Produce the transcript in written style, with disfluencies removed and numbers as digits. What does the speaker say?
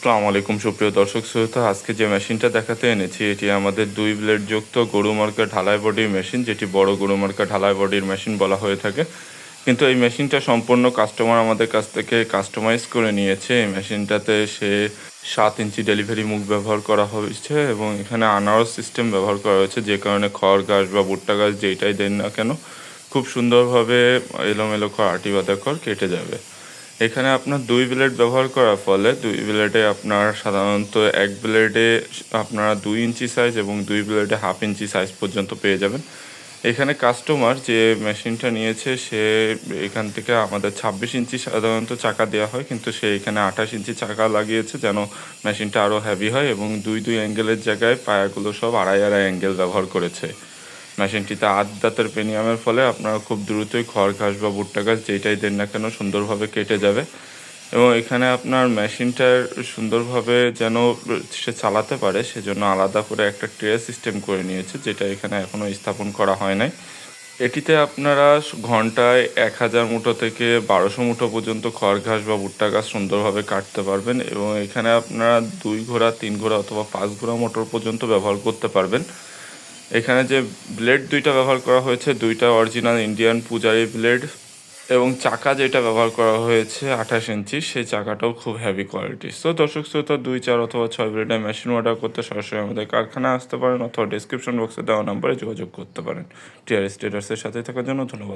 আসসালামু আলাইকুম সুপ্রিয় দর্শক শ্রোতা। আজকে যে মেশিনটা দেখাতে এনেছি এটি আমাদের 2 ব্লেড যুক্ত গরু মার্কা ঢালাই বডির মেশিন, যেটি বড় গরু মার্কা ঢালাই বডির মেশিন বলা হয়ে থাকে। কিন্তু এই মেশিনটা সম্পূর্ণ কাস্টমার আমাদের কাছ থেকে কাস্টমাইজ করে নিয়েছে। এই মেশিনটাতে সে 7 ইঞ্চি ডেলিভারি মুখ ব্যবহার করা হয়েছে এবং এখানে আনারস সিস্টেম ব্যবহার করা হয়েছে, যে কারণে খড় ঘাস বা ভুট্টা ঘাস যেইটাই দেন না কেন খুব সুন্দরভাবে এলোমেলো খড় আটি বাঁধা খড় কেটে যাবে। এখানে আপনার 2 ব্লেড ব্যবহার করার ফলে 2 ব্লেডে আপনার সাধারণত 1 ব্লেডে আপনারা 2 ইঞ্চি সাইজ এবং 2 ব্লেডে হাফ ইঞ্চি সাইজ পর্যন্ত পেয়ে যাবেন। এখানে কাস্টমার যে মেশিনটা নিয়েছে সে এখান থেকে আমাদের 26 ইঞ্চি সাধারণত চাকা দেওয়া হয়, কিন্তু সে এখানে 28 ইঞ্চি চাকা লাগিয়েছে যেন মেশিনটা আরও হেভি হয়, এবং 2 অ্যাঙ্গেলের জায়গায় পায়াগুলো সব আড়াই অ্যাঙ্গেল ব্যবহার করেছে। মেশিনটিতে 8 দাঁতের পেনিয়ামের ফলে আপনারা খুব দ্রুতই খড় ঘাস বা ভুট্টা ঘাস যেইটাই দেন না কেন সুন্দরভাবে কেটে যাবে। এবং এখানে আপনার মেশিনটার সুন্দরভাবে যেন সে চালাতে পারে সেজন্য আলাদা করে একটা ট্রে সিস্টেম করে নিয়েছে, যেটা এখানে এখনও স্থাপন করা হয় নাই। এটিতে আপনারা ঘন্টায় 1000 মুঠো থেকে 1200 মুঠো পর্যন্ত খড় ঘাস বা ভুট্টা ঘাস সুন্দরভাবে কাটতে পারবেন, এবং এখানে আপনারা 2 ঘোড়া 3 ঘোড়া অথবা 5 ঘোড়া মোটর পর্যন্ত ব্যবহার করতে পারবেন। এখানে যে ব্লেড 2টা ব্যবহার করা হয়েছে 2টা অরিজিনাল ইন্ডিয়ান পূজারি ব্লেড, এবং চাকা যেটা ব্যবহার করা হয়েছে 28 ইঞ্চি, সেই চাকাটাও খুব হেভি কোয়ালিটি। সো দর্শক শ্রোতা, 2, 4 অথবা 6 ব্লেডের মেশিন অর্ডার করতে সরাসরি আমাদের কারখানায় আসতে পারেন অথবা ডিসক্রিপশন বক্সে দেওয়া নাম্বারে যোগাযোগ করতে পারেন। টিআরএস ট্রেডার্সের সাথে থাকার জন্য ধন্যবাদ।